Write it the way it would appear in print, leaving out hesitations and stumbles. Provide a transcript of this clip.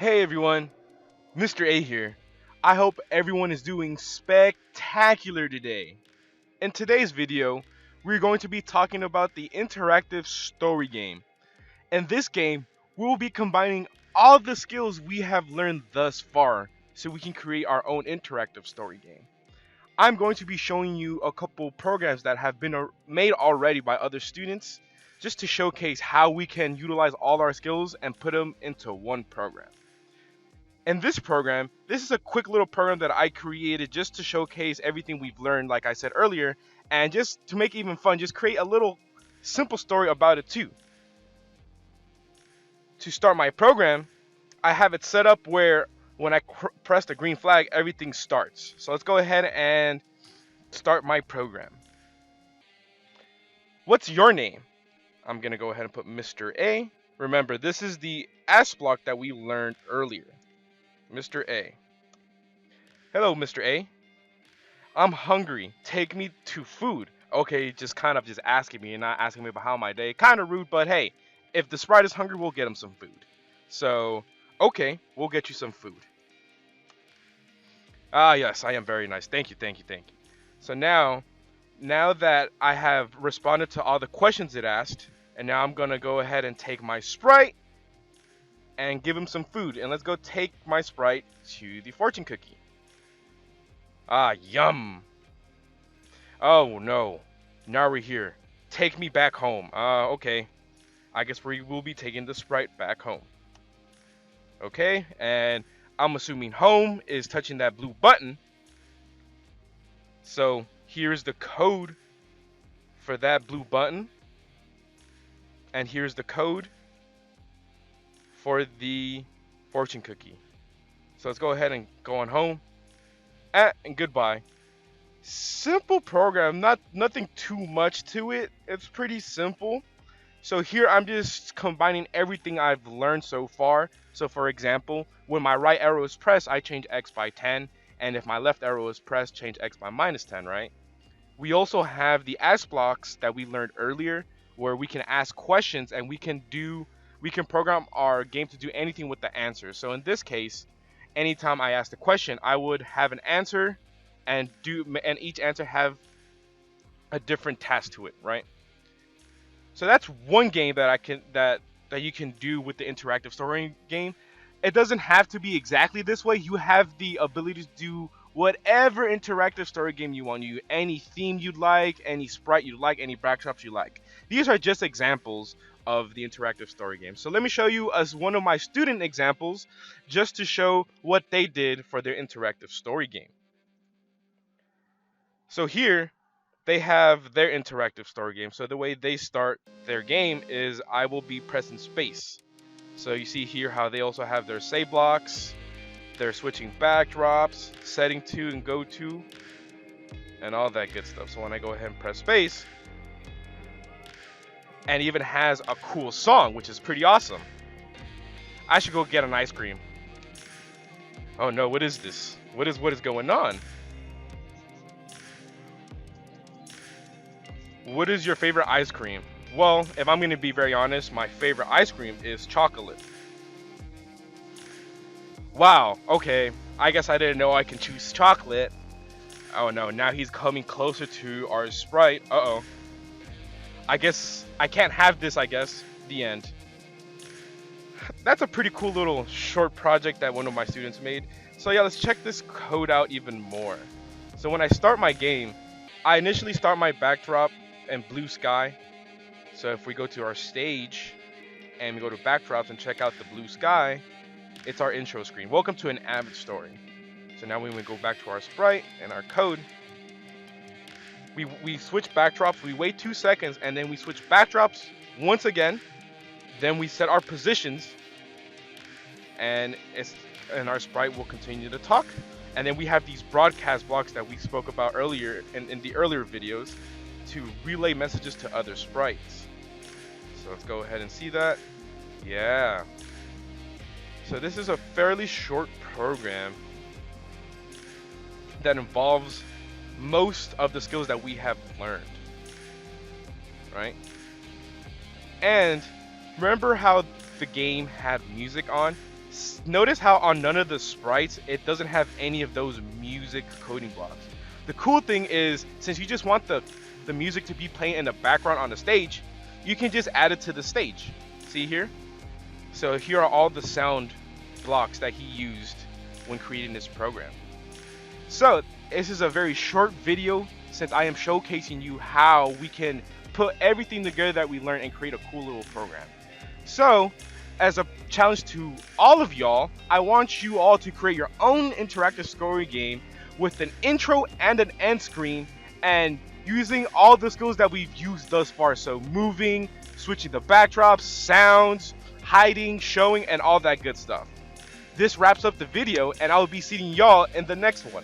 Hey everyone, Mr. A here. I hope everyone is doing spectacular today. In today's video, we're going to be talking about the interactive story game. In this game, we will be combining all the skills we have learned thus far so we can create our own interactive story game. I'm going to be showing you a couple programs that have been made already by other students just to showcase how we can utilize all our skills and put them into one program. In this program, this is a quick little program that I created just to showcase everything we've learned, like I said earlier, and just to make it even fun, just create a little simple story about it too. To start my program, I have it set up where when I press the green flag, everything starts. So let's go ahead and start my program. What's your name? I'm going to go ahead and put Mr. A. Remember, this is the S block that we learned earlier. Mr. A. Hello, Mr. A. I'm hungry. Take me to food. Okay, just asking me and not asking me about how my day. Kind of rude, but hey, if the sprite is hungry, we'll get him some food. So, okay, we'll get you some food. Ah, yes, I am very nice. Thank you. So now that I have responded to all the questions it asked, and now I'm going to go ahead and take my sprite and give him some food. And let's go take my sprite to the fortune cookie. Ah, yum. Oh, no. Now we're here. Take me back home. Okay. I guess we will be taking the sprite back home. Okay, and I'm assuming home is touching that blue button. So here's the code for that blue button. And here's the code for the fortune cookie. So let's go ahead and go on home. And goodbye. Simple program, nothing too much to it. It's pretty simple. So here I'm just combining everything I've learned so far. So for example, when my right arrow is pressed, I change X by 10. And if my left arrow is pressed, change X by minus 10, right? We also have the ask blocks that we learned earlier, where we can ask questions and we can program our game to do anything with the answer. So in this case, anytime I ask the question, I would have an answer and each answer have a different task to it, right? So that's one game that you can do with the interactive story game. It doesn't have to be exactly this way. You have the ability to do whatever interactive story game you want. Any theme you'd like, any sprite you'd like, any backdrops you like. These are just examples of the interactive story game. So let me show you as one of my student examples just to show what they did for their interactive story game. So here they have their interactive story game. So the way they start their game is I will be pressing space. So you see here how they also have their say blocks, they're switching backdrops, setting to and go to, and all that good stuff. So when I go ahead and press space, and it even has a cool song, which is pretty awesome. I should go get an ice cream. Oh no, what is this? What is going on? What is your favorite ice cream? Well, if I'm going to be very honest, my favorite ice cream is chocolate. Wow, okay. I guess I didn't know I can choose chocolate. Oh no, now he's coming closer to our sprite. Uh-oh. I guess I can't have this, I guess. The end. That's a pretty cool little short project that one of my students made. So yeah, let's check this code out even more. So when I start my game, I initially start my backdrop in blue sky. So if we go to our stage and we go to backdrops and check out the blue sky, it's our intro screen. Welcome to an Avid story. So now when we go back to our sprite and our code, we switch backdrops, we wait 2 seconds, and then we switch backdrops once again. Then we set our positions, and our sprite will continue to talk. And then we have these broadcast blocks that we spoke about earlier in the earlier videos to relay messages to other sprites. So let's go ahead and see that. Yeah. So this is a fairly short program that involves most of the skills that we have learned, right? And remember how the game had music on? Notice how on none of the sprites it doesn't have any of those music coding blocks. The cool thing is, since you just want the music to be playing in the background on the stage, you can just add it to the stage. See here? So here are all the sound blocks that he used when creating this program. So this is a very short video since I am showcasing you how we can put everything together that we learned and create a cool little program. So as a challenge to all of y'all, I want you all to create your own interactive story game with an intro and an end screen, and using all the skills that we've used thus far. So moving, switching the backdrops, sounds, hiding, showing, and all that good stuff. This wraps up the video, and I will be seeing y'all in the next one.